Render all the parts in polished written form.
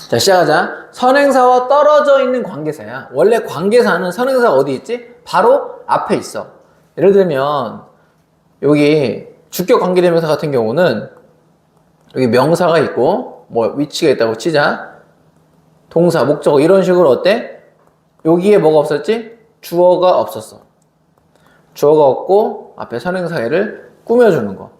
자, 시작하자. 선행사와 떨어져 있는 관계사야. 원래 관계사는 선행사가 어디 있지? 바로 앞에 있어. 예를 들면 여기 주격 관계대명사 같은 경우는 여기 명사가 있고 뭐 위치가 있다고 치자. 동사, 목적어 이런 식으로 어때? 여기에 뭐가 없었지? 주어가 없었어. 주어가 없고 앞에 선행사를 꾸며주는 거.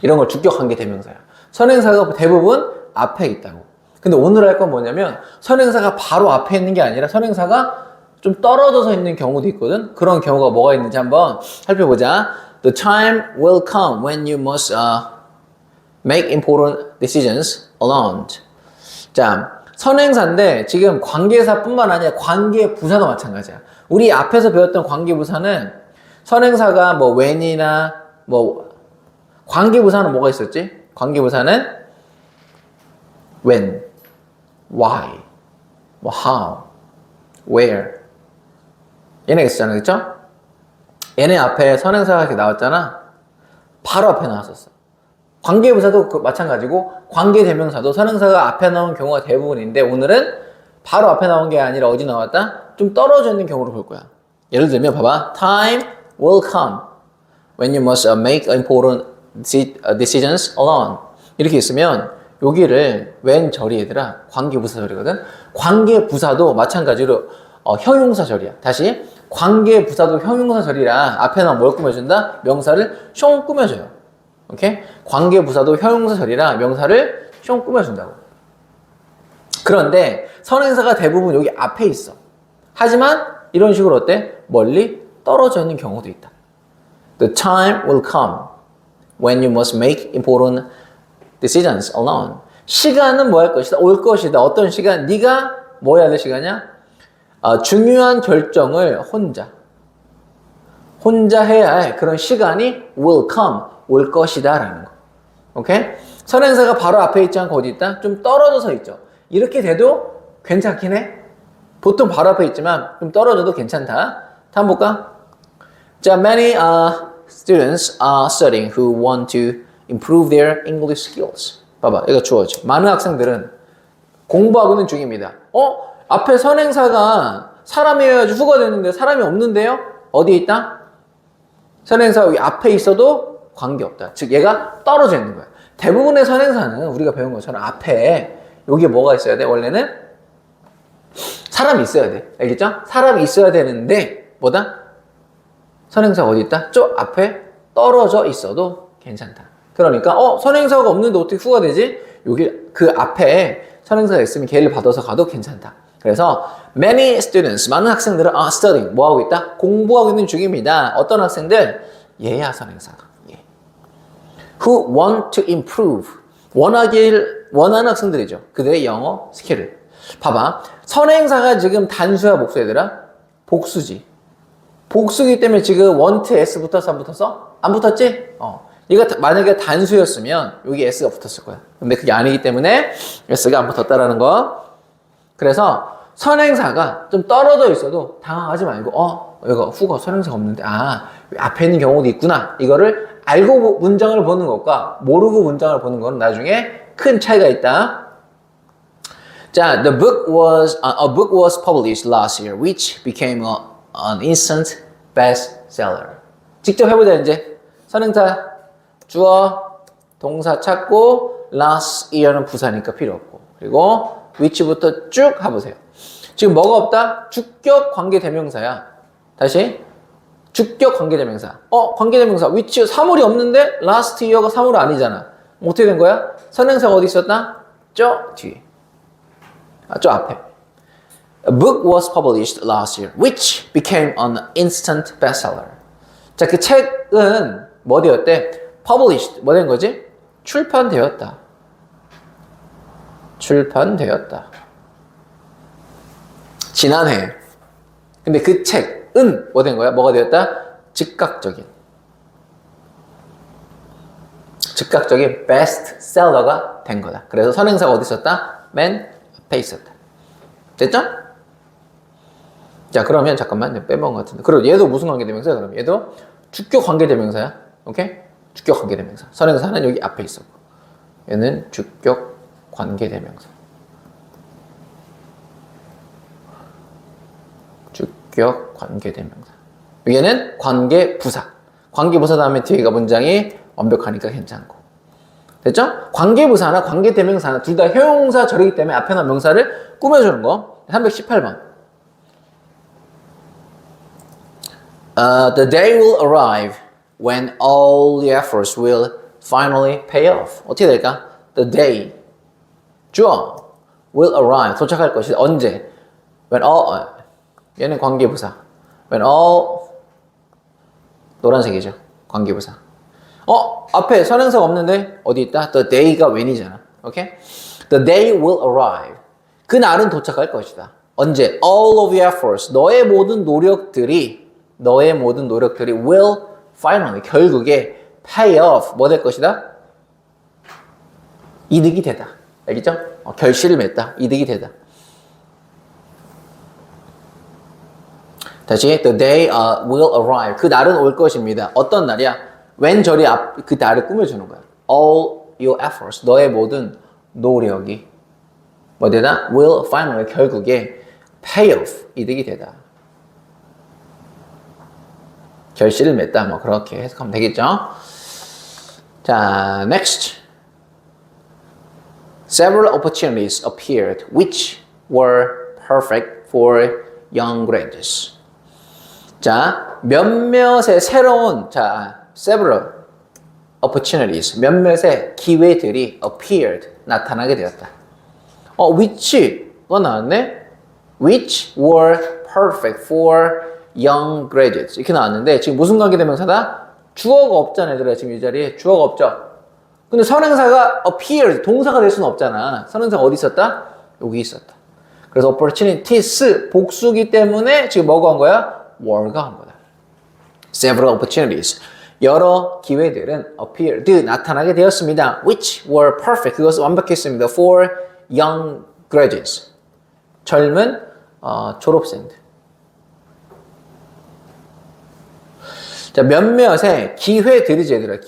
이런 걸 주격 관계대명사야. 선행사가 대부분 앞에 있다고. 근데 오늘 할 건 뭐냐면 선행사가 바로 앞에 있는 게 아니라 선행사가 좀 떨어져서 있는 경우도 있거든. 그런 경우가 뭐가 있는지 한번 살펴보자. The time will come when you must make important decisions alone. 자, 선행사인데 지금 관계사뿐만 아니라 관계부사도 마찬가지야. 우리 앞에서 배웠던 관계부사는 선행사가 뭐 when이나 뭐 관계부사는 뭐가 있었지? 관계부사는 when, why, 뭐 how, where 얘네가 있었잖아, 그쵸? 얘네 앞에 선행사가 이렇게 나왔잖아. 바로 앞에 나왔었어. 관계부사도 마찬가지고 관계대명사도 선행사가 앞에 나온 경우가 대부분인데 오늘은 바로 앞에 나온 게 아니라 어디 나왔다? 좀 떨어져 있는 경우를 볼 거야. 예를 들면 봐봐. Time will come when you must make important decisions alone. 이렇게 있으면 여기를 when 절이 얘들아 관계부사 절이거든. 관계부사도 마찬가지로 형용사 절이야. 다시 관계부사도 형용사 절이라 앞에 나온 뭘 꾸며준다? 명사를 숑 꾸며줘요. 오케이? 관계부사도 형용사 절이라 명사를 숑 꾸며준다고. 그런데 선행사가 대부분 여기 앞에 있어. 하지만 이런 식으로 어때? 멀리 떨어져 있는 경우도 있다. The time will come when you must make important decisions alone. 시간은 뭐 할 것이다? 올 것이다. 어떤 시간? 네가 뭐 해야 될 시간이야? 중요한 결정을 혼자 해야 할 그런 시간이 will come, 올 것이다 라는 거. 오케이? 선행사가 바로 앞에 있지 않고 어디 있다? 좀 떨어져서 있죠. 이렇게 돼도 괜찮긴 해. 보통 바로 앞에 있지만 좀 떨어져도 괜찮다. 다음 볼까? 자, many students are studying who want to improve their English skills. 봐봐, 이거 주어지. 많은 학생들은 공부하고 있는 중입니다. 앞에 선행사가 사람이어야지 후가 되는데 사람이 없는데요? 어디에 있다? 선행사 여기 앞에 있어도 관계없다. 즉 얘가 떨어져 있는 거야. 대부분의 선행사는 우리가 배운 것처럼 앞에 여기에 뭐가 있어야 돼? 원래는 사람이 있어야 돼. 알겠죠? 사람이 있어야 되는데 뭐다? 선행사가 어디 있다? 저 앞에 떨어져 있어도 괜찮다. 그러니까 선행사가 없는데 어떻게 후가 되지? 여기 그 앞에 선행사가 있으면 걔를 받아서 가도 괜찮다. 그래서 many students, 많은 학생들은 are studying, 뭐 하고 있다? 공부하고 있는 중입니다. 어떤 학생들? 얘야 선행사가. 예. Who want to improve, 원하는 학생들이죠. 그들의 영어 스킬을. 봐봐, 선행사가 지금 단수야 복수 얘들아? 복수지. 복수기 때문에 지금 want s 붙었어 안 붙었어? 안 붙었지? 이거 만약에 단수였으면 여기 s가 붙었을 거야. 근데 그게 아니기 때문에 s가 안 붙었다라는 거. 그래서 선행사가 좀 떨어져 있어도 당황하지 말고 이거 후가 선행사가 없는데 앞에 있는 경우도 있구나. 이거를 알고 문장을 보는 것과 모르고 문장을 보는 건 나중에 큰 차이가 있다. 자, a book was published last year which became an instant bestseller. 직접 해보자 이제. 선행사 주어 동사 찾고 last year는 부사니까 필요 없고 그리고 which부터 쭉 해보세요. 지금 뭐가 없다? 주격 관계대명사야. 다시 주격 관계대명사. 관계대명사 which 사물이 없는데 last year가 사물 아니잖아. 어떻게 된 거야? 선행사가 어디 있었다? 저 뒤에. 저 앞에. A book was published last year which became an instant bestseller. 자, 그 책은 뭐 되었대? published. 뭐 된 거지? 출판되었다. 지난해. 근데 그 책은 뭐 된 거야? 뭐가 되었다? 즉각적인 베스트셀러가 된 거다. 그래서 선행사가 어디 있었다? 맨 앞에 있었다. 됐죠? 자, 그러면 잠깐만 빼먹은 것 같은데. 그리고 얘도 무슨 관계대명사야? 그럼 얘도 주격 관계대명사야. 오케이? 주격 관계대명사. 선행사는 여기 앞에 있었고 얘는 주격 관계대명사. 주격 관계대명사. 얘는 관계부사. 관계부사 다음에 뒤에가 문장이 완벽하니까 괜찮고. 됐죠? 관계부사나 관계대명사나 둘 다 형용사 절이기 때문에 앞에 나온 명사를 꾸며주는 거. 318번. The day will arrive when all the efforts will finally pay off. 어떻게 될까? The day. 주어. will arrive. 도착할 것이다. 언제? When all. 얘는 관계부사. When all. 노란색이죠. 관계부사. 앞에 선행사가 없는데 어디 있다? The day가 when이잖아. 오케이? The day will arrive. 그날은 도착할 것이다. 언제? All of your efforts. 너의 모든 노력들이 will finally 결국에 pay off. 뭐 될 것이다? 이득이 되다. 알겠죠? 결실을 맺다. 이득이 되다. 다시 the day will arrive. 그 날은 올 것입니다. 어떤 날이야? when 절이 그 날을 꾸며주는 거야. All your efforts. 너의 모든 노력이 뭐 되다? will finally 결국에 pay off. 이득이 되다. 결실을 맺다. 뭐 그렇게 해석하면 되겠죠? 자, next. Several opportunities appeared which were perfect for young graduates. 자, 몇몇의 새로운, several opportunities, 몇몇의 기회들이 appeared, 나타나게 되었다. which가 나왔네? which were perfect for young graduates. 이렇게 나왔는데, 지금 무슨 관계대명사다? 주어가 없잖아, 얘들아. 지금 이 자리에 주어가 없죠? 근데 선행사가 appeared, 동사가 될 수는 없잖아. 선행사가 어디 있었다? 여기 있었다. 그래서 opportunities, 복수기 때문에 지금 뭐가 한 거야? were가 한 거다. Several opportunities. 여러 기회들은 appeared, 나타나게 되었습니다. Which were perfect. 그것은 완벽했습니다. For young graduates. 젊은 졸업생들. 자, 몇몇의 기회들이지, 얘들아.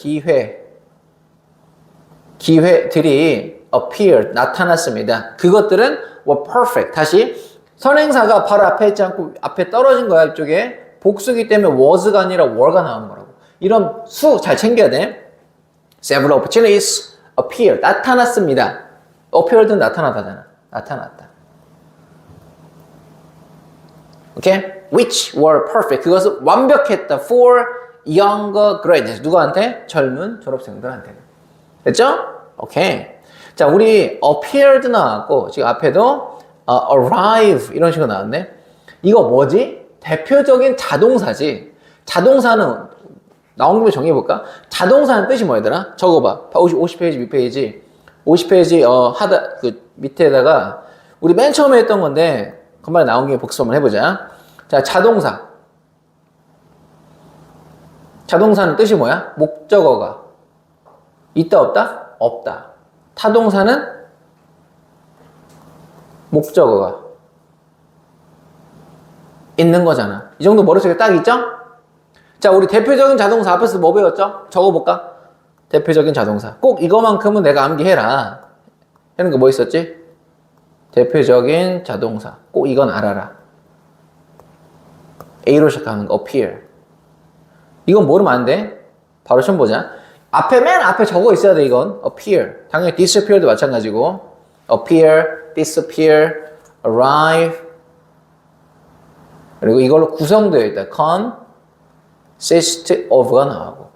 기회들이 appeared, 나타났습니다. 그것들은 were perfect. 다시 선행사가 바로 앞에 있지 않고 앞에 떨어진 거야. 이쪽에 복수기 때문에 was가 아니라 were가 나오는 거라고. 이런 수 잘 챙겨야 돼. Several opportunities appeared. 나타났습니다. appeared는 나타나다잖아. 나타났다. 오케이? Which were perfect. 그것은 완벽했다. For younger graduates. 누구한테? 젊은 졸업생들한테. 됐죠? 오케이. 자, 우리 appeared 나왔고 지금 앞에도 arrive 이런 식으로 나왔네. 이거 뭐지? 대표적인 자동사지. 자동사는 나온 김에 정해볼까? 자동사는 뜻이 뭐더라? 적어봐. 50페이지 밑페이지. 50페이지 하다 그 밑에다가 우리 맨 처음에 했던 건데 금방 나온 김에 복습 한번 해보자. 자, 자동사. 자동사는 뜻이 뭐야? 목적어가 있다 없다? 없다. 타동사는 목적어가 있는 거잖아. 이 정도 머릿속에 딱 있죠? 자, 우리 대표적인 자동사 앞에서 뭐 배웠죠? 적어볼까? 대표적인 자동사. 꼭 이거만큼은 내가 암기해라. 하는 거 뭐 있었지? 대표적인 자동사. 꼭 이건 알아라. A로 시작하는 거, appear. 이건 모르면 안 돼. 바로 시험 보자. 맨 앞에 적어 있어야 돼, 이건. appear. 당연히 disappear도 마찬가지고. appear, disappear, arrive. 그리고 이걸로 구성되어 있다. consist of가 나오고.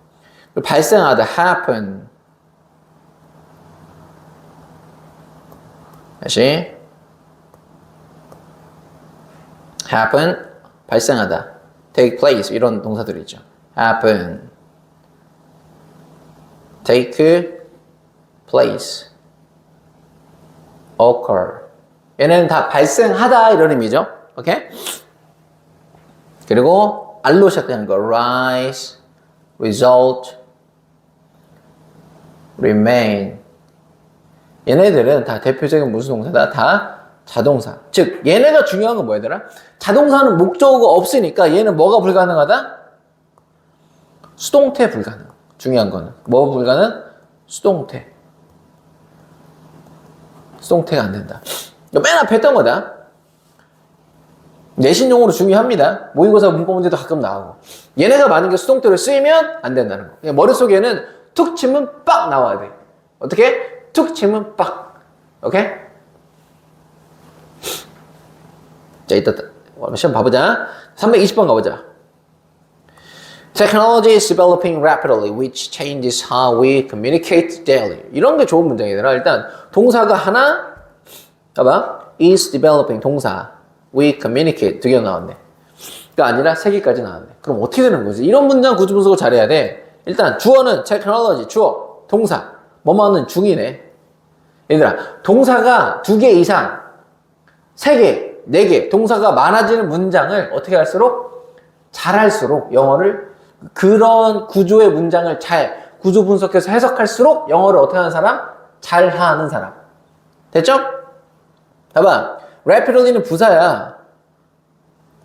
그리고 발생하다, happen. 다시. happen, 발생하다. take place, 이런 동사들이 있죠. happen. take place. occur. 얘네는 다 발생하다 이런 의미죠. 오케이? 그리고 R로 시작되는 거 rise, result, remain. 얘네들은 다 대표적인 무슨 동사다? 다 자동사. 즉 얘네가 중요한 건 뭐였더라? 자동사는 목적어가 없으니까 얘는 뭐가 불가능하다? 수동태 불가능. 중요한 거는 뭐 불가능? 수동태. 수동태가 안 된다. 맨 앞에 했던 거다. 내신용어로 중요합니다. 모의고사 문법 문제도 가끔 나오고. 얘네가 만약에 수동태로 쓰이면 안 된다는 거. 그냥 머릿속에는 툭 치면 빡 나와야 돼. 어떻게? 툭 치면 빡. 오케이? 자, 이따 시험 봐보자. 320번 가보자. Technology is developing rapidly, which changes how we communicate daily. 이런 게 좋은 문장이더라. 일단 동사가 하나, 봐봐. is developing 동사. We communicate 두 개 나왔네. 가 아니라 세 개까지 나왔네. 그럼 어떻게 되는 거지? 이런 문장 구조 분석을 잘해야 돼. 일단 주어는 technology, 주어, 동사. 뭐뭐는 중이네. 얘들아, 동사가 두 개 이상, 세 개, 네 개, 동사가 많아지는 문장을 어떻게 할수록 잘할수록 영어를 그런 구조의 문장을 잘 구조 분석해서 해석할수록 영어를 어떻게 하는 사람? 잘하는 사람. 됐죠? 봐봐. rapidly는 부사야.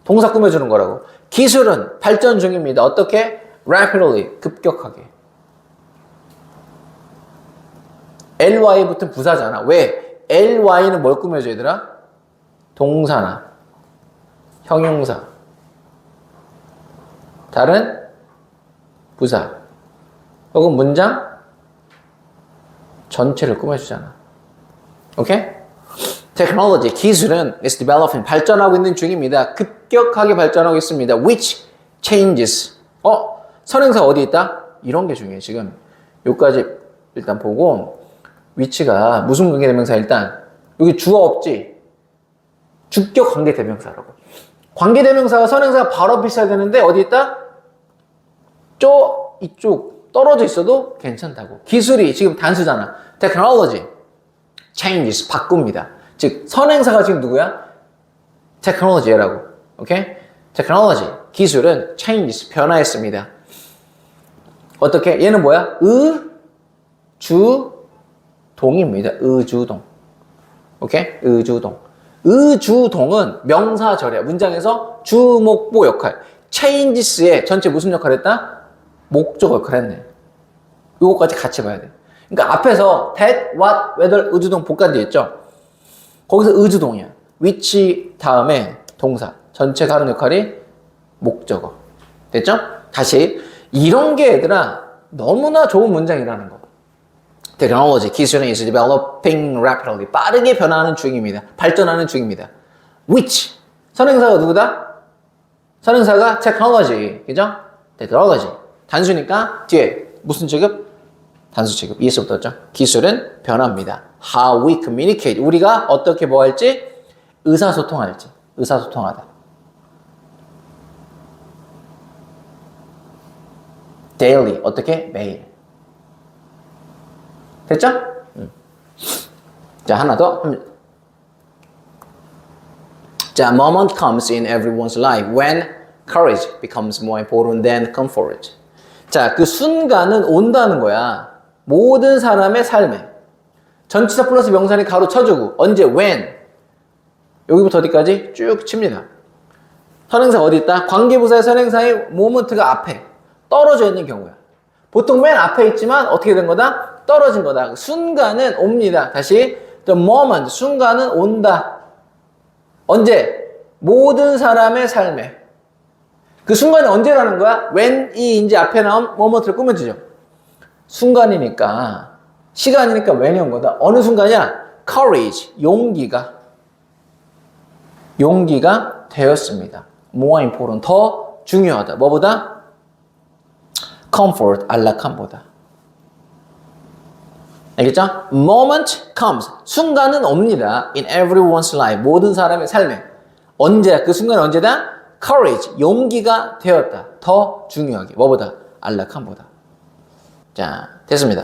동사 꾸며주는 거라고. 기술은 발전 중입니다. 어떻게? rapidly, 급격하게. ly 붙은 부사잖아. 왜? ly는 뭘 꾸며줘 얘들아? 동사나 형용사 다른 부사 혹은 문장 전체를 꾸며주잖아. 오케이? Technology, 기술은 is developing, 발전하고 있는 중입니다. 급격하게 발전하고 있습니다. Which changes. 선행사 어디 있다? 이런 게 중요해. 지금 여기까지 일단 보고 which가 무슨 관계대명사 일단 여기 주어 없지? 주격 관계대명사라고. 관계대명사가 선행사가 바로 앞에 있어야 되는데 어디 있다? 이쪽 떨어져 있어도 괜찮다고. 기술이 지금 단수잖아. Technology changes, 바꿉니다. 즉 선행사가 지금 누구야? Technology라고. 오케이? Technology, 기술은 changes, 변화했습니다. 어떻게? 얘는 뭐야? 의주동입니다. 의주동. 오케이? 의주동. 의주동은 명사절이야. 문장에서 주목보 역할. changes의 전체 무슨 역할을 했다? 목적 역할을 했네. 이거까지 같이 봐야 돼. 그러니까 앞에서 that, what, whether, 의주동 복간돼 있죠? 거기서 의주동이야. which 다음에 동사. 전체가 하는 역할이 목적어. 됐죠? 다시. 이런 게 얘들아 너무나 좋은 문장이라는 거. Technology, 기술은 is developing rapidly. 빠르게 변화하는 중입니다. 발전하는 중입니다. Which, 선행사가 누구다? 선행사가 technology, 그죠? Technology. 단수니까 뒤에 무슨 취급? 단수 취급. ES 붙었죠? 기술은 변화입니다. How we communicate. 우리가 어떻게 뭐 할지? 의사소통할지. 의사소통하다. Daily, 어떻게? 매일. 됐죠? 자, 하나 더. 자, moment comes in everyone's life when courage becomes more important than comfort. 자, 그 순간은 온다는 거야. 모든 사람의 삶에. 전치사 플러스 명사니 가로 쳐주고. 언제? when. 여기부터 어디까지? 쭉 칩니다. 선행사 어디 있다? 관계부사의 선행사의 moment가 앞에 떨어져 있는 경우야. 보통 맨 앞에 있지만 어떻게 된 거다? 떨어진 거다. 순간은 옵니다. 다시 the moment, 순간은 온다. 언제? 모든 사람의 삶에. 그 순간이 언제라는 거야? when이 이제 앞에 나온 moment를 꾸며주죠. 순간이니까 시간이니까 when이 온 거다. 어느 순간이야? courage, 용기가 되었습니다. more important, 더 중요하다. 뭐보다? comfort, 안락함보다. 알겠죠? moment comes. 순간은 옵니다. in everyone's life. 모든 사람의 삶에. 언제야? 그 순간은 언제다? courage. 용기가 되었다. 더 중요하게. 뭐보다? 안락함보다. 자, 됐습니다.